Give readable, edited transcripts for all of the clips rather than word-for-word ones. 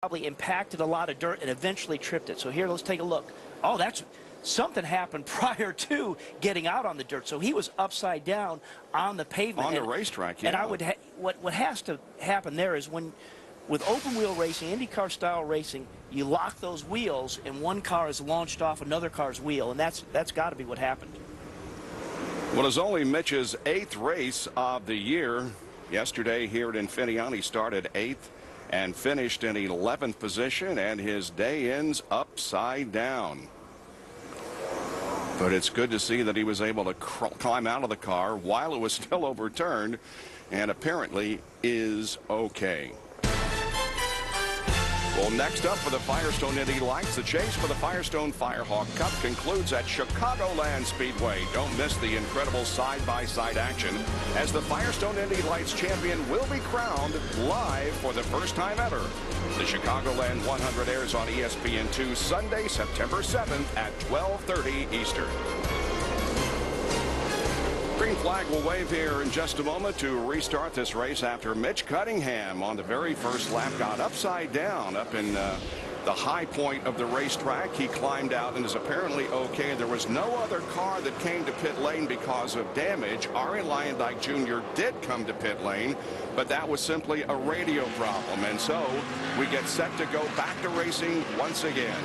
probably impacted a lot of dirt and eventually tripped it. So here, let's take a look. Oh, that's something happened prior to getting out on the dirt. So he was upside down on the pavement. On the racetrack, yeah. And I would what has to happen there is with open wheel racing, IndyCar style racing, you lock those wheels and one car is launched off another car's wheel, and that's got to be what happened. Well, it's only Mitch's 8th race of the year. Yesterday here at Infineon, he started 8th and finished in 11th position, and his day ends upside down. But it's good to see that he was able to climb out of the car while it was still overturned, and apparently is okay. Well, next up for the Firestone Indy Lights, the chase for the Firestone Firehawk Cup concludes at Chicagoland Speedway. Don't miss the incredible side-by-side action as the Firestone Indy Lights champion will be crowned live for the first time ever. The Chicagoland 100 airs on ESPN2 Sunday, September 7th at 12:30 Eastern. Green flag will wave here in just a moment to restart this race after Mitch Cunningham on the very first lap got upside down up in the high point of the racetrack. He climbed out and is apparently okay. There was no other car that came to pit lane because of damage. Ari Lyondike Jr. did come to pit lane, but that was simply a radio problem. And so we get set to go back to racing once again.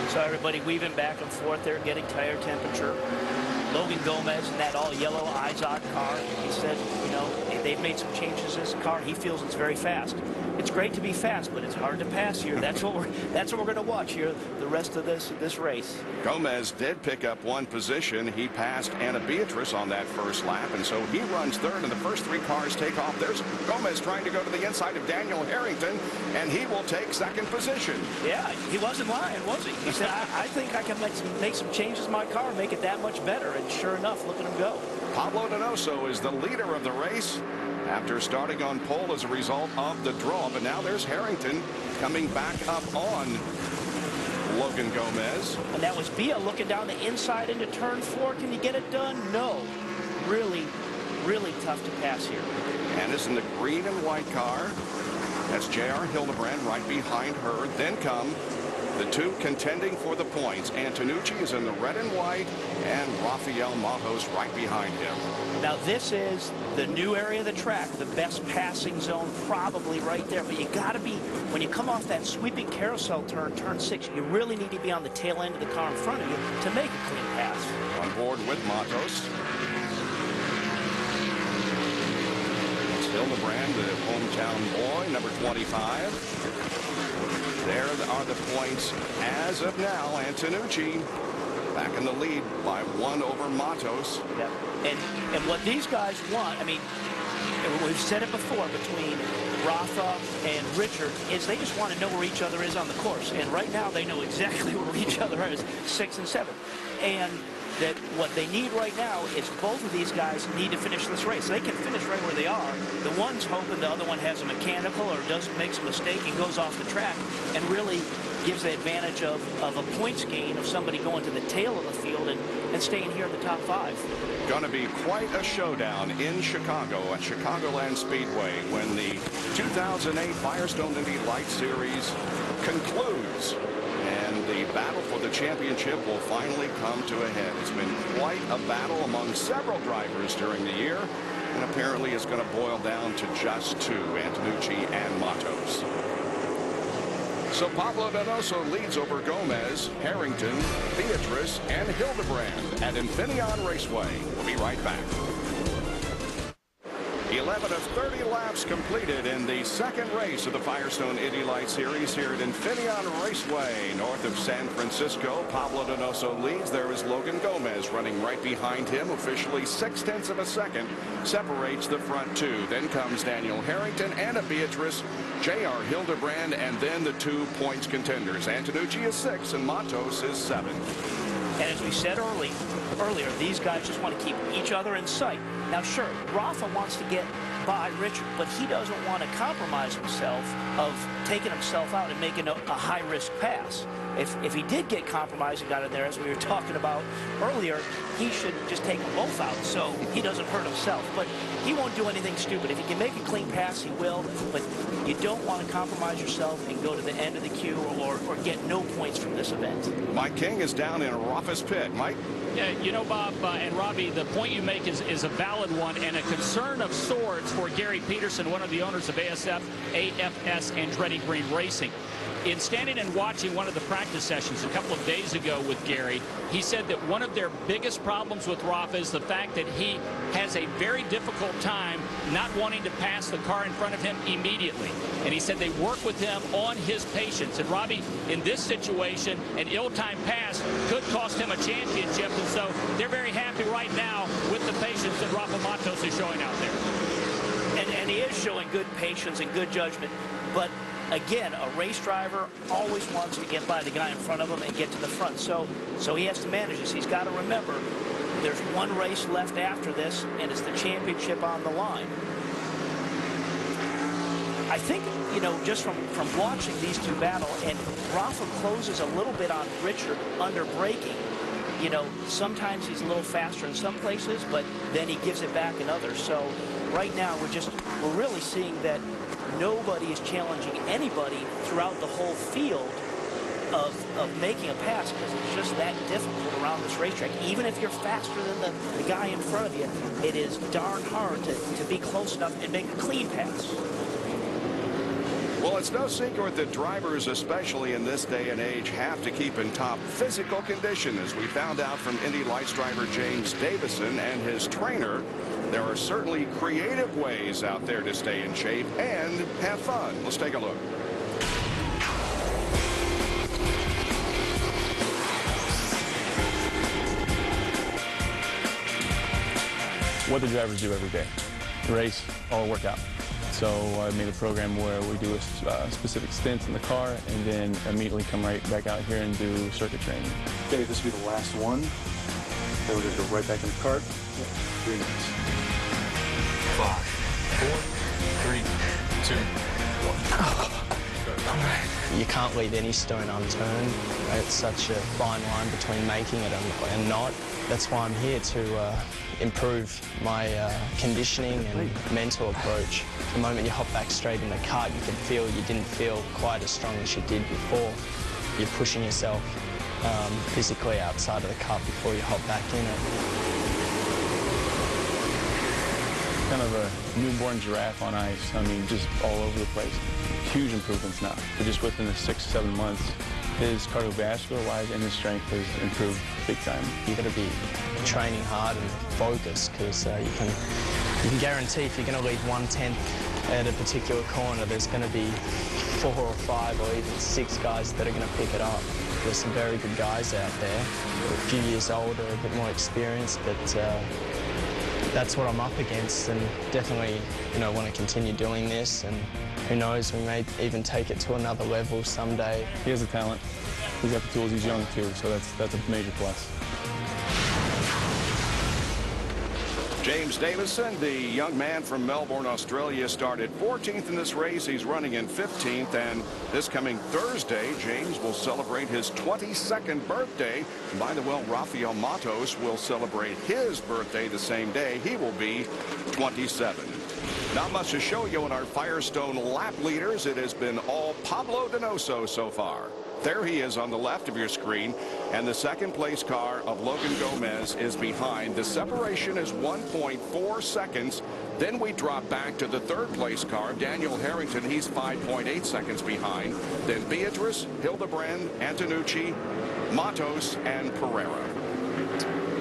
So everybody weaving back and forth there, getting tire temperature. Logan Gomez in that all-yellow Izod car. He said, you know, they've made some changes in his car. He feels it's very fast. It's great to be fast, but it's hard to pass here. That's what we're going to watch here the rest of this race. Gomez did pick up one position. He passed Anna Beatrice on that first lap, and so he runs third, and the first 3 cars take off. There's Gomez trying to go to the inside of Daniel Harrington, and he will take second position. Yeah, he wasn't lying, was he? He said, I think I can make some changes in my car, make it that much better. And sure enough, look at him go. Pablo Donoso is the leader of the race after starting on pole as a result of the draw. But now there's Harrington coming back up on Logan Gomez. And that was Bia looking down the inside into turn 4. Can you get it done? No. Really, really tough to pass here. And it's in the green and white car. That's J.R. Hildebrand right behind her. Then come the 2 contending for the points. Antonucci is in the red and white, and Rafael Matos right behind him. Now this is the new area of the track, the best passing zone probably right there. But you got to be, when you come off that sweeping carousel turn, turn 6, you really need to be on the tail end of the car in front of you to make a clean pass. On board with Matos. It's Hildebrand, the hometown boy, number 25. There are the points as of now. Antonucci back in the lead by 1 over Matos. Yep. And what these guys want, I mean, we've said it before between Rafa and Richard, is they just want to know where each other is on the course. And right now they know exactly where each other is, 6 and 7. And that what they need right now is both of these guys need to finish this race. They can finish right where they are. The one's hoping the other one has a mechanical or doesn't make a mistake and goes off the track and really gives the advantage of a points gain of somebody going to the tail of the field and staying here in the top 5. Going to be quite a showdown in Chicago at Chicagoland Speedway when the 2008 Firestone Indy Lights Series concludes. And the battle for the championship will finally come to a head. It's been quite a battle among several drivers during the year, and apparently it's going to boil down to just 2, Antonucci and Matos. So Pablo Donoso leads over Gomez, Harrington, Beatrice, and Hildebrand at Infineon Raceway. We'll be right back. 11 of 30 laps completed in the second race of the Firestone Indy Lights Series here at Infineon Raceway, north of San Francisco. Pablo Donoso leads. There is Logan Gomez running right behind him. Officially 0.6 of a second separates the front 2. Then comes Daniel Harrington, Anna Beatrice, J.R. Hildebrand, and then the 2 points contenders. Antonucci is 6 and Matos is 7. And as we said earlier, these guys just want to keep each other in sight. Now, sure, Rafa wants to get by Richard, but he doesn't want to compromise himself of taking himself out and making a high-risk pass. If he did get compromised and got in there, as we were talking about earlier, he should just take them both out so he doesn't hurt himself. But he won't do anything stupid. If he can make a clean pass, he will. But you don't want to compromise yourself and go to the end of the queue or get no points from this event. Mike King is down in Rafa's pit. Mike? Yeah, you know, Bob and Robbie, the point you make is a valid one and a concern of sorts for Gary Peterson, one of the owners of ASF, AFS, Andretti Green Racing. In standing and watching one of the practice sessions a couple of days ago with Gary, he said that one of their biggest problems with Rafa is the fact that he has a very difficult time not wanting to pass the car in front of him immediately. And he said they work with him on his patience. And Robbie, in this situation, an ill-timed pass could cost him a championship. And so they're very happy right now with the patience that Rafa Matos is showing out there. And he is showing good patience and good judgment. But again, a race driver always wants to get by the guy in front of him and get to the front. So he has to manage this. He's got to remember there's one race left after this, and it's the championship on the line. I think, you know, just from watching these two battle, and Rafa closes a little bit on Richard under braking. You know, sometimes he's a little faster in some places, but then he gives it back in others. So right now we're really seeing that nobody is challenging anybody throughout the whole field of making a pass, because it's just that difficult around this racetrack. Even if you're faster than the guy in front of you, it is darn hard to be close enough and make a clean pass. Well, it's no secret that drivers, especially in this day and age, have to keep in top physical condition. As we found out from Indy Lights driver James Davison and his trainer, there are certainly creative ways out there to stay in shape and have fun. Let's take a look. What the drivers do every day: race or work out. So I made a program where we do a specific stints in the car and then immediately come right back out here and do circuit training. Okay, this will be the last one. Then we're going to go right back in the cart. 3 minutes. 5, 4, 3, 2, 1. You can't leave any stone unturned. It's such a fine line between making it and not. That's why I'm here, to improve my conditioning and mental approach. The moment you hop back straight in the cart, you can feel you didn't feel quite as strong as you did before. You're pushing yourself physically outside of the cart before you hop back in it. Kind of a newborn giraffe on ice. I mean, just all over the place. Huge improvements now. But just within the 6 to 7 months, his cardiovascular-wise and his strength has improved big time. You've got to be training hard and focused, because you can guarantee if you're going to lead 1/10 at a particular corner, there's going to be 4 or 5 or even 6 guys that are going to pick it up. There's some very good guys out there, a few years older, a bit more experienced, but that's what I'm up against, and definitely, you know, want to continue doing this, and who knows, we may even take it to another level someday. He has the talent. He's got the tools. He's young too, so that's a major plus. James Davison, the young man from Melbourne, Australia, started 14th in this race. He's running in 15th, and this coming Thursday, James will celebrate his 22nd birthday. And by the way, Rafael Matos will celebrate his birthday the same day. He will be 27. Not much to show you in our Firestone lap leaders. It has been all Pablo Donoso so far. There he is on the left of your screen, and the second place car of Logan Gomez is behind. The separation is 1.4 seconds. Then we drop back to the third place car, Daniel Harrington. He's 5.8 seconds behind. Then Beatrice, Hildebrand, Antonucci, Matos, and Pereira.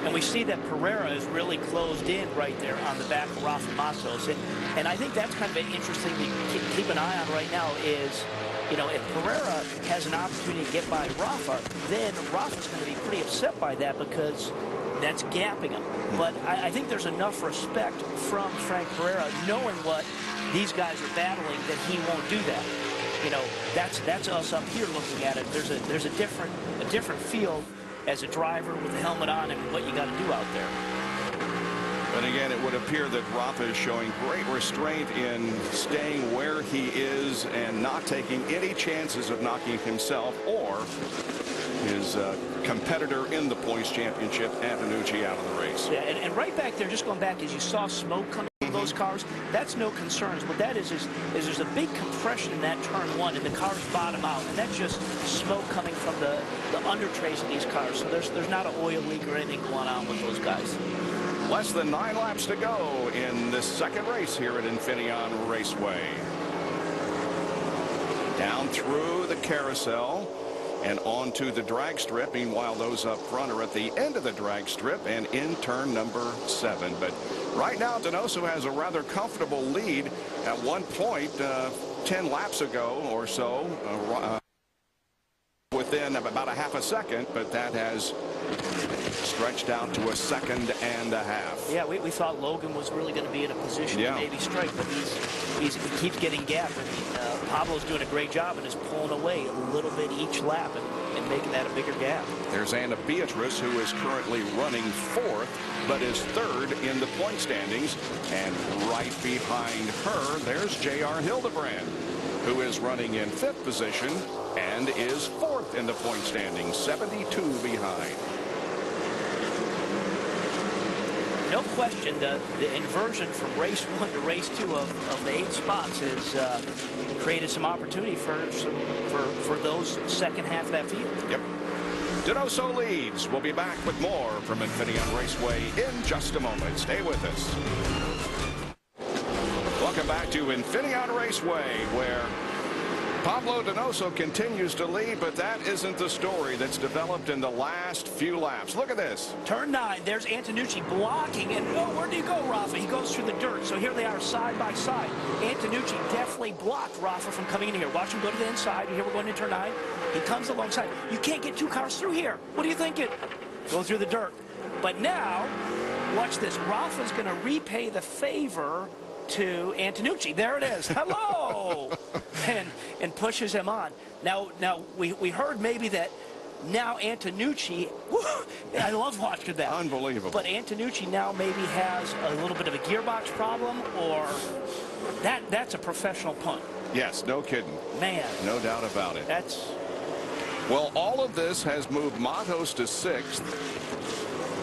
And we see that Pereira is really closed in right there on the back of Rafa Matos. And I think that's kind of an interesting to keep an eye on right now is, you know, if Pereira has an opportunity to get by Rafa, then Rafa's going to be pretty upset by that, because that's gapping him. But I think there's enough respect from Frank Pereira, knowing what these guys are battling, that he won't do that. You know, that's us up here looking at it. There's a different feel as a driver with the helmet on and what you got to do out there. But again, it would appear that Rafa is showing great restraint in staying where he is and not taking any chances of knocking himself or his competitor in the points championship, Antonucci, out of the race. Yeah, and right back there, just going back, as you saw smoke coming from those those cars, that's no concerns. What that is there's a big compression in that turn one, and the cars bottom out, and that's just smoke coming from the under trays of these cars. So there's not an oil leak or anything going on with those guys. Less than 9 laps to go in this second race here at Infineon Raceway. Down through the carousel and onto the drag strip. Meanwhile, those up front are at the end of the drag strip and in turn number 7. But right now, Donoso has a rather comfortable lead. At one point, 10 laps ago or so, within about a half a second, but that has stretched out to a second and a half. Yeah, we thought Logan was really going to be in a position to maybe strike, but he keeps getting gapped. I mean, Pablo's doing a great job and is pulling away a little bit each lap and making that a bigger gap. There's Anna Beatrice, who is currently running 4th, but is 3rd in the point standings. And right behind her, there's J.R. Hildebrand, who is running in 5th position and is 4th in the point standings, 72 behind. No question, the inversion from race 1 to race 2 of the 8 spots has created some opportunity for those second half of that field. Yep. Donoso leads. We'll be back with more from Infineon Raceway in just a moment. Stay with us. Welcome back to Infineon Raceway, where Pablo Donoso continues to lead, but that isn't the story that's developed in the last few laps. Look at this. Turn 9, there's Antonucci blocking, and oh, where do you go, Rafa? He goes through the dirt, so here they are side by side. Antonucci definitely blocked Rafa from coming in here. Watch him go to the inside. Here we're going to turn 9. He comes alongside. You can't get 2 cars through here. What are you thinking? Go through the dirt. But now, watch this. Rafa's going to repay the favor to Antonucci. There it is. Hello. and pushes him on. Now we heard maybe that now Antonucci, I love watching that. Unbelievable. But Antonucci now maybe has a little bit of a gearbox problem, or that's a professional punt. Yes, no kidding. Man. No doubt about it. That's... Well, all of this has moved Matos to 6th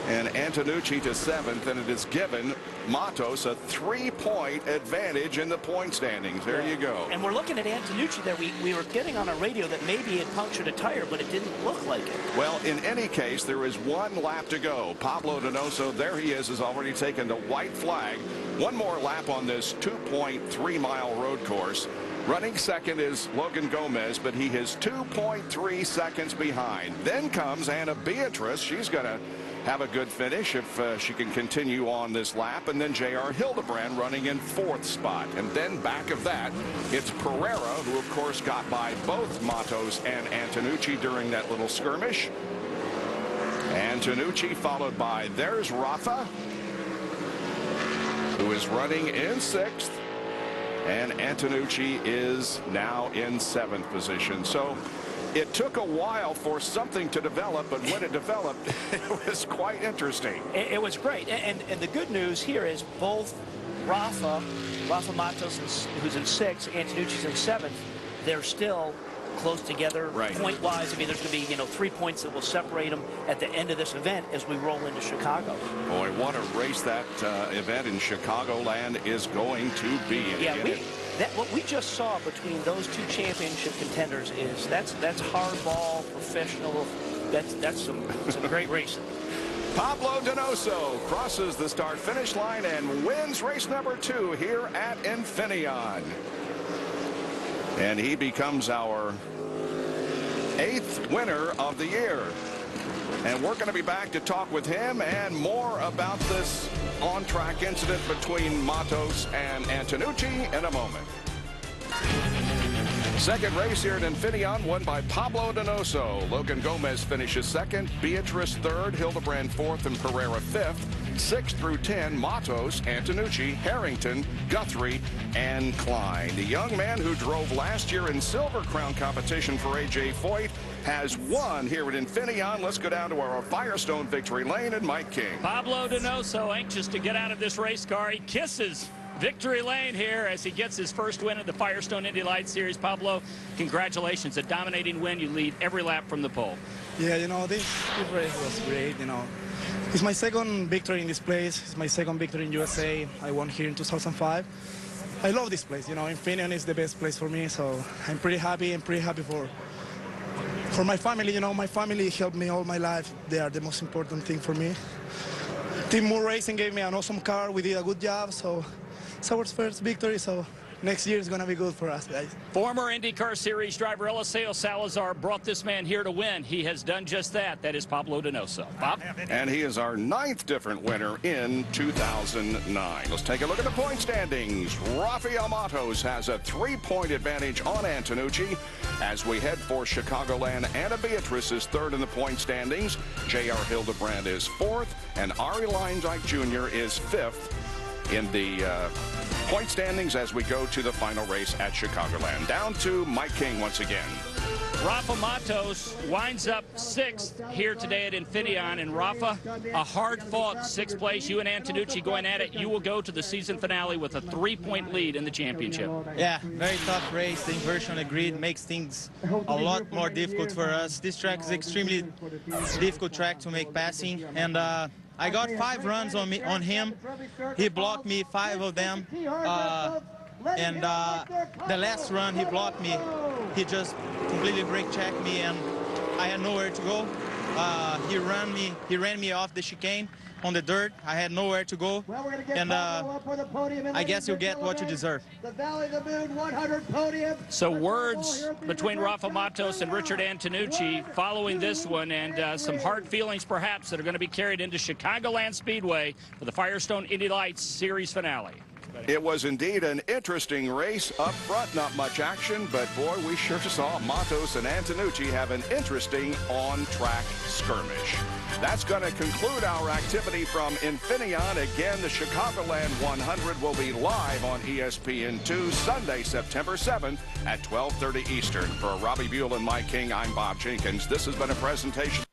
and Antonucci to 7th, and it has given Matos a 3-point advantage in the point standings. There you go. And we're looking at Antonucci there. We were getting on a radio that maybe he had punctured a tire, but it didn't look like it. Well, in any case, there is 1 lap to go. Pablo Donoso, there he is, has already taken the white flag. 1 more lap on this 2.3-mile road course. Running second is Logan Gomez, but he is 2.3 seconds behind. Then comes Anna Beatrice. She's going to have a good finish if she can continue on this lap. And then J.R. Hildebrand running in 4th spot. And then back of that, it's Pereira, who, of course, got by both Matos and Antonucci during that little skirmish. Antonucci followed by, there's Rafa, who is running in 6th. And Antonucci is now in 7th position. So it took a while for something to develop, but when it developed, it was quite interesting. It was great. And the good news here is both Rafa Matos, who's in 6th, Antonucci's in 7th, they're still close together point-wise. I mean, there's going to be, 3 points that will separate them at the end of this event as we roll into Chicago. Boy, what a race that event in Chicagoland is going to be. Yeah, what we just saw between those 2 championship contenders is that's hardball, professional. That's some great racing. Pablo Donoso crosses the start-finish line and wins race number 2 here at Infineon. And he becomes our 8th winner of the year. And we're going to be back to talk with him and more about this on-track incident between Matos and Antonucci in a moment. Second race here at Infineon, won by Pablo Donoso. Logan Gomez finishes 2nd, Beatrice 3rd, Hildebrand 4th, and Pereira 5th. 6 through 10, Matos, Antonucci, Harrington, Guthrie, and Klein. The young man who drove last year in Silver Crown competition for A.J. Foyt has won here at Infineon. Let's go down to our Firestone victory lane and Mike King. Pablo Donoso anxious to get out of this race car. He kisses victory lane here as he gets his first win at the Firestone Indy Lights Series. Pablo, congratulations. A dominating win. You lead every lap from the pole. Yeah, this race was great, It's my second victory in this place. It's my second victory in USA. I won here in 2005. I love this place. You know, Infineon is the best place for me, so I'm pretty happy. I'm pretty happy for my family. You know, my family helped me all my life. They are the most important thing for me. Team Moore Racing gave me an awesome car. We did a good job, so it's our first victory, so next year is going to be good for us, guys. Former IndyCar Series driver Eliseo Salazar brought this man here to win. He has done just that. That is Pablo Donoso. Bob? And he is our 9th different winner in 2009. Let's take a look at the point standings. Rafael Matos has a 3-point advantage on Antonucci. As we head for Chicagoland, Anna Beatrice is 3rd in the point standings. J.R. Hildebrand is 4th, and Ari Leindyke Jr. is 5th in the point standings as we go to the final race at Chicagoland. Down to Mike King once again. Rafa Matos winds up 6th here today at Infineon. And Rafa, a hard-fought 6th place. You and Antonucci going at it. You will go to the season finale with a 3-point lead in the championship. Yeah, very tough race. The inversion on the grid makes things a lot more difficult for us. This track is extremely difficult track to make passing. And I got 5 runs on him. He blocked me 5 of them. And the last run he blocked me. He just completely brake checked me, and I had nowhere to go. He ran me off the chicane on the dirt. I had nowhere to go, and I guess you'll get what you deserve. So words between Rafa Matos and Richard Antonucci following this one, and some hard feelings perhaps that are going to be carried into Chicagoland Speedway for the Firestone Indy Lights Series finale. It was indeed an interesting race up front. Not much action, but boy, we sure saw Matos and Antonucci have an interesting on-track skirmish. That's going to conclude our activity from Infineon. Again, the Chicagoland 100 will be live on ESPN2 Sunday, September 7th at 12:30 Eastern. For Robbie Buell and Mike King, I'm Bob Jenkins. This has been a presentation.